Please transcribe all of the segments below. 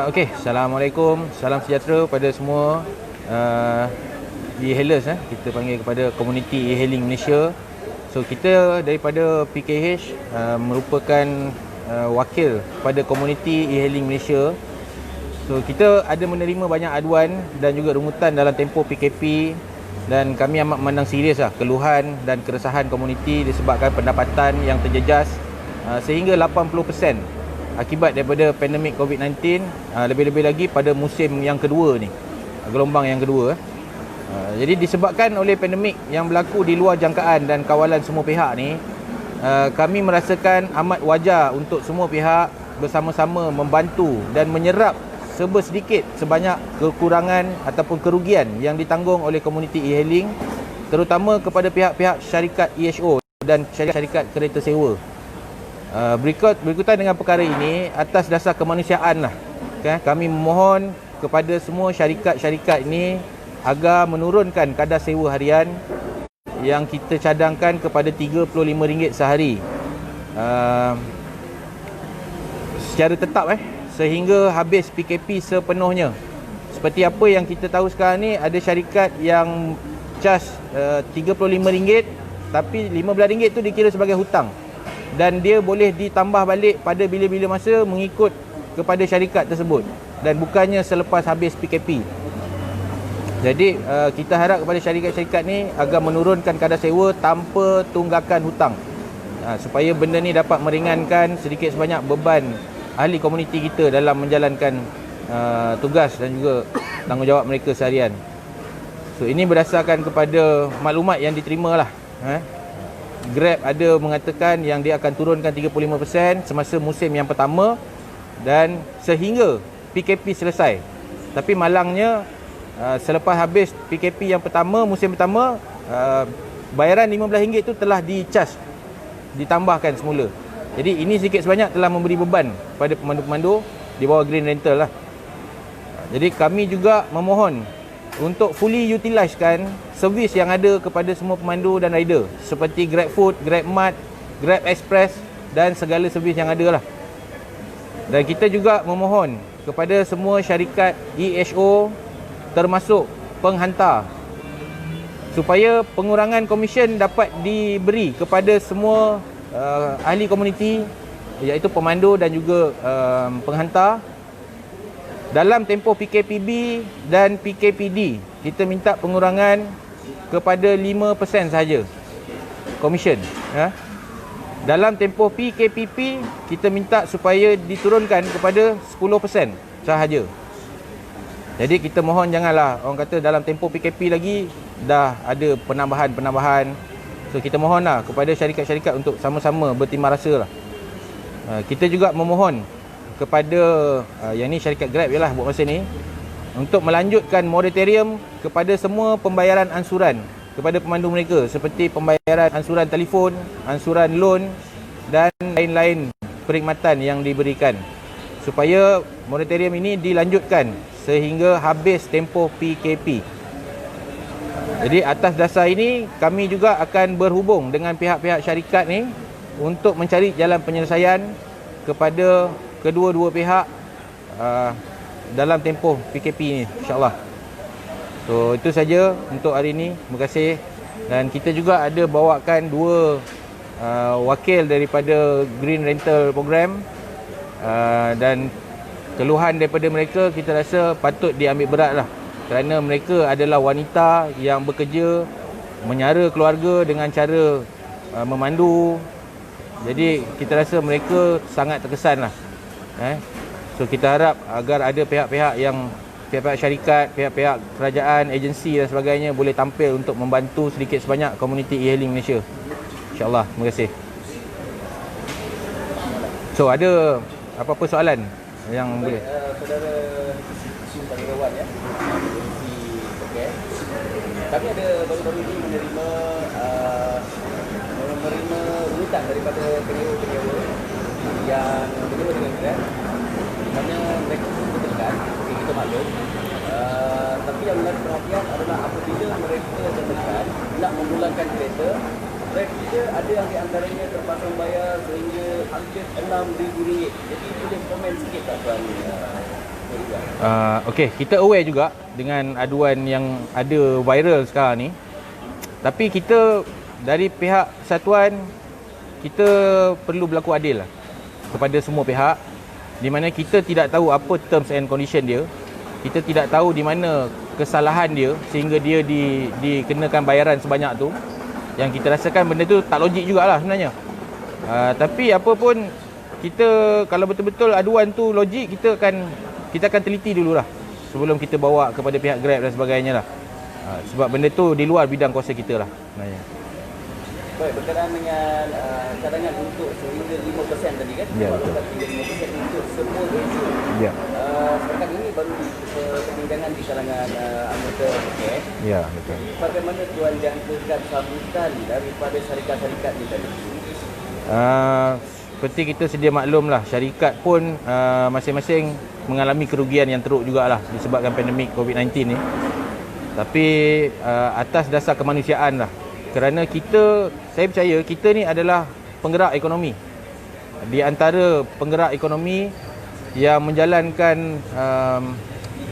Okey, Assalamualaikum, salam sejahtera pada semua e-hailers. Kita panggil kepada komuniti e-hailing Malaysia. So kita daripada PKH merupakan wakil pada komuniti e-hailing Malaysia. So kita ada menerima banyak aduan dan juga rungutan dalam tempoh PKP, dan kami amat memandang serius keluhan dan keresahan komuniti disebabkan pendapatan yang terjejas sehingga 80% akibat daripada pandemik COVID-19, lebih-lebih lagi pada musim yang kedua ni, gelombang yang kedua. Jadi disebabkan oleh pandemik yang berlaku di luar jangkaan dan kawalan semua pihak ni, kami merasakan amat wajar untuk semua pihak bersama-sama membantu dan menyerap serba sedikit sebanyak kekurangan ataupun kerugian yang ditanggung oleh komuniti e-hailing, terutama kepada pihak-pihak syarikat EHO dan syarikat kereta sewa. Berikutan dengan perkara ini, atas dasar kemanusiaan kami memohon kepada semua syarikat-syarikat ini agar menurunkan kadar sewa harian yang kita cadangkan kepada RM35 sehari secara tetap sehingga habis PKP sepenuhnya. Seperti apa yang kita tahu sekarang ni, ada syarikat yang charge RM35, tapi RM15 tu dikira sebagai hutang, dan dia boleh ditambah balik pada bila-bila masa mengikut kepada syarikat tersebut, dan bukannya selepas habis PKP. Jadi kita harap kepada syarikat-syarikat ni agar menurunkan kadar sewa tanpa tunggakan hutang, supaya benda ni dapat meringankan sedikit sebanyak beban ahli komuniti kita dalam menjalankan tugas dan juga tanggungjawab mereka seharian. So ini berdasarkan kepada maklumat yang diterima Grab ada mengatakan yang dia akan turunkan 35% semasa musim yang pertama dan sehingga PKP selesai. Tapi malangnya selepas habis PKP yang pertama, musim pertama, bayaran RM15 itu telah di-charge, ditambahkan semula. Jadi ini sedikit sebanyak telah memberi beban pada pemandu-pemandu di bawah Green Rental Jadi kami juga memohon untuk fully utilisekan servis yang ada kepada semua pemandu dan rider, seperti GrabFood, GrabMart, Grab Express dan segala servis yang ada Dan kita juga memohon kepada semua syarikat EHO termasuk penghantar supaya pengurangan komisen dapat diberi kepada semua ahli komuniti, iaitu pemandu dan juga penghantar. Dalam tempoh PKPB dan PKPD, kita minta pengurangan kepada 5% sahaja komisen. Dalam tempoh PKPP, kita minta supaya diturunkan kepada 10% sahaja. Jadi kita mohon janganlah orang kata dalam tempoh PKP lagi dah ada penambahan. So kita mohonlah kepada syarikat-syarikat untuk sama-sama bertimbang rasa Kita juga memohon kepada yang ni syarikat Grab buat masa ni, untuk melanjutkan moratorium kepada semua pembayaran ansuran kepada pemandu mereka, seperti pembayaran ansuran telefon, ansuran loan dan lain-lain perkhidmatan yang diberikan, supaya moratorium ini dilanjutkan sehingga habis tempoh PKP. Jadi atas dasar ini, kami juga akan berhubung dengan pihak-pihak syarikat ni untuk mencari jalan penyelesaian kepada kedua-dua pihak dalam tempoh PKP ni, insyaAllah. So itu saja untuk hari ini. Terima kasih. Dan kita juga ada bawakan dua wakil daripada Green Rental Program, dan keluhan daripada mereka kita rasa patut diambil berat kerana mereka adalah wanita yang bekerja menyara keluarga dengan cara memandu. Jadi kita rasa mereka sangat terkesan So kita harap agar ada pihak-pihak yang, pihak-pihak syarikat, pihak-pihak kerajaan, agensi dan sebagainya boleh tampil untuk membantu sedikit sebanyak komuniti e-hailing Malaysia. InsyaAllah. Terima kasih. So ada apa-apa soalan yang boleh? Saudara Sim Tanggawan kami ada baru-baru ini menerima urutan daripada penyewa-penyewa yang berjumpa dengan Grab. Sebenarnya mereka betul-betul kita maklum, tapi yang menarik perhatian adalah apabila mereka betul-betul nak memulangkan kereta, Grab kita ada yang di antaranya terpaksa bayar sehingga hampir RM6,000. Jadi boleh komen sikit tak tuan? Okey, kita aware juga dengan aduan yang ada viral sekarang ni. Tapi kita dari pihak persatuan, kita perlu berlaku adil lah kepada semua pihak, di mana kita tidak tahu apa terms and condition dia. Kita tidak tahu di mana kesalahan dia sehingga dia dikenakan bayaran sebanyak tu. Yang kita rasakan benda tu tak logik jugalah sebenarnya. Tapi apa pun, kita kalau betul-betul aduan tu logik, kita akan teliti dululah sebelum kita bawa kepada pihak Grab dan sebagainya lah. Sebab benda tu di luar bidang kuasa kita lah sebenarnya. Baik, berkenaan dengan cadangan untuk sehingga 5% tadi kan? Ya, betul. 5% untuk semua isu. Ya. Setakat ini baru perbincangan di kalangan anggota PKS. Ya, betul. Bagaimana tuan jangkakan sambutan daripada syarikat-syarikat ni tadi? Seperti kita sedia maklum lah, syarikat pun masing-masing mengalami kerugian yang teruk jugalah disebabkan pandemik COVID-19 ni. Tapi atas dasar kemanusiaan lah. Kerana saya percaya kita ni adalah penggerak ekonomi. Di antara penggerak ekonomi yang menjalankan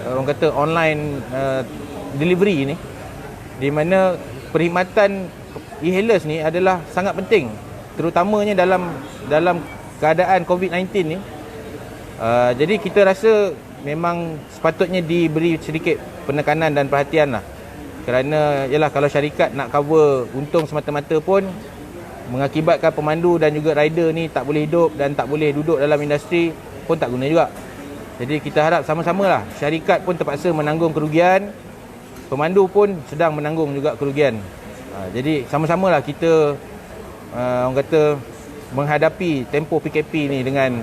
orang kata online delivery ni, di mana perkhidmatan e-hailers ni adalah sangat penting, terutamanya dalam keadaan COVID-19 ni. Jadi kita rasa memang sepatutnya diberi sedikit penekanan dan perhatian lah. Kerana yalah, kalau syarikat nak cover untung semata-mata pun mengakibatkan pemandu dan juga rider ni tak boleh hidup dan tak boleh duduk dalam industri pun tak guna juga. Jadi kita harap sama-sama lah, syarikat pun terpaksa menanggung kerugian, pemandu pun sedang menanggung juga kerugian. Jadi sama-sama lah kita orang kata menghadapi tempoh PKP ni dengan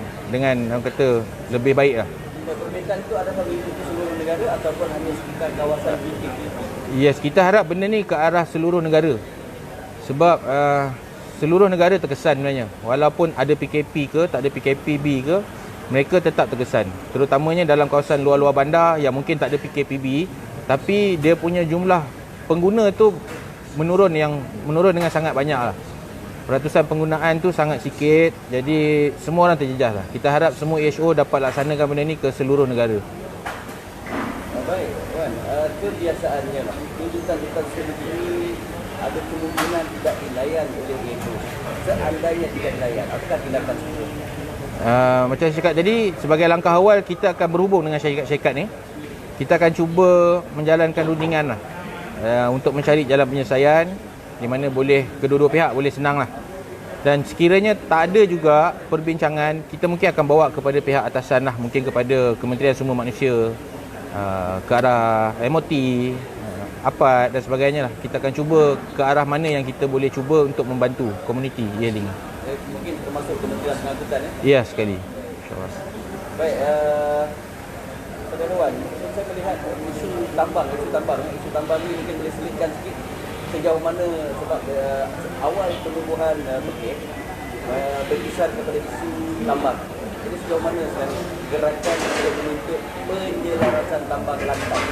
orang kata lebih baik lah. Permintaan itu adakah mengikuti seluruh negara ataupun hanya sekitar kawasan PKP? Yes, kita harap benda ni ke arah seluruh negara. Sebab seluruh negara terkesan sebenarnya. Walaupun ada PKP ke, tak ada PKPB ke, mereka tetap terkesan. Terutamanya dalam kawasan luar-luar bandar yang mungkin tak ada PKPB, tapi dia punya jumlah pengguna tu menurun dengan sangat banyak lah. Peratusan penggunaan tu sangat sikit. Jadi semua orang terjejas lah. Kita harap semua EHO dapat laksanakan benda ni ke seluruh negara. Baik, Wan. Kebiasaannya lah, tuntutan-tuntutan sendiri ada kemungkinan tidak dilayan oleh EHO. Seandainya tidak dilayan, apakah tindakan seterusnya? Macam saya cakap tadi, sebagai langkah awal kita akan berhubung dengan syarikat-syarikat ni. Kita akan cuba menjalankan rundingan lah, untuk mencari jalan penyelesaian di mana boleh kedua-dua pihak boleh senang lah. Dan sekiranya tak ada juga perbincangan, kita mungkin akan bawa kepada pihak atasan lah, mungkin kepada Kementerian Sumber Manusia, ke arah MOT, APAD dan sebagainya lah. Kita akan cuba ke arah mana yang kita boleh cuba untuk membantu komuniti e-hailing. Mungkin termasuk Kementerian Pengangkutan Ya, sekali. InsyaAllah. Baik, Saudara Wan, saya melihat isu tambang ni mungkin boleh selitkan sikit sejauh mana, sebab awal penubuhan Mekeh berkisar kepada isu tambang. Jadi sejauh mana sekarang gerakan untuk menuntut penyelarasan tambang lantai?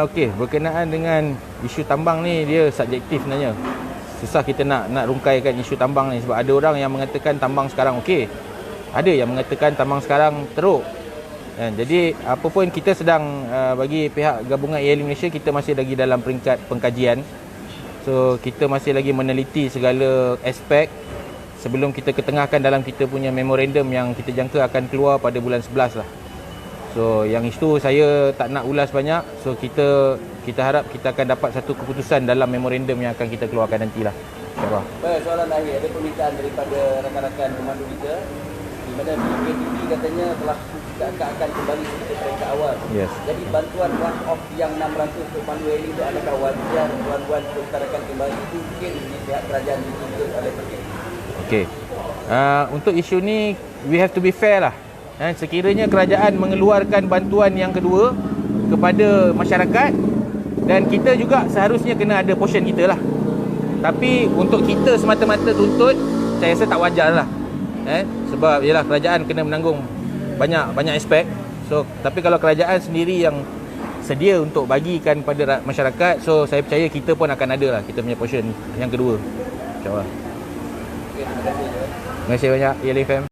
Okey, berkenaan dengan isu tambang ni, dia subjektif sebenarnya. Susah kita nak rungkaikan isu tambang ni, sebab ada orang yang mengatakan tambang sekarang okey, ada yang mengatakan tambang sekarang teruk. Jadi apa pun, kita sedang bagi pihak gabungan e-hailing Malaysia, kita masih lagi dalam peringkat pengkajian. So kita masih lagi meneliti segala aspek sebelum kita ketengahkan dalam kita punya memorandum yang kita jangka akan keluar pada bulan 11 lah. So yang itu saya tak nak ulas banyak. So kita harap kita akan dapat satu keputusan dalam memorandum yang akan kita keluarkan nantilah, insyaAllah. Baik, soalan akhir, ada permintaan daripada rakan-rakan pemandu kita di mana BKPP katanya telah akan kembali seperti mereka awal. Yes. Jadi bantuan one-off yang 600 untuk pandu hailing itu adakah wajar tuan-tuan perutarakan kembali, mungkin di pihak kerajaan dituntut oleh PKP? Okey. Untuk isu ni, we have to be fair lah. Sekiranya kerajaan mengeluarkan bantuan yang kedua kepada masyarakat, dan kita juga seharusnya kena ada portion kita lah. Tapi untuk kita semata-mata tuntut, saya rasa tak wajar lah. Sebab yelah, kerajaan kena menanggung banyak aspek. So tapi kalau kerajaan sendiri yang sedia untuk bagikan kepada masyarakat. So saya percaya kita pun akan ada lah kita punya portion yang kedua, insyaAllah. Okay, terima kasih. Terima kasih banyak, Yellow FM.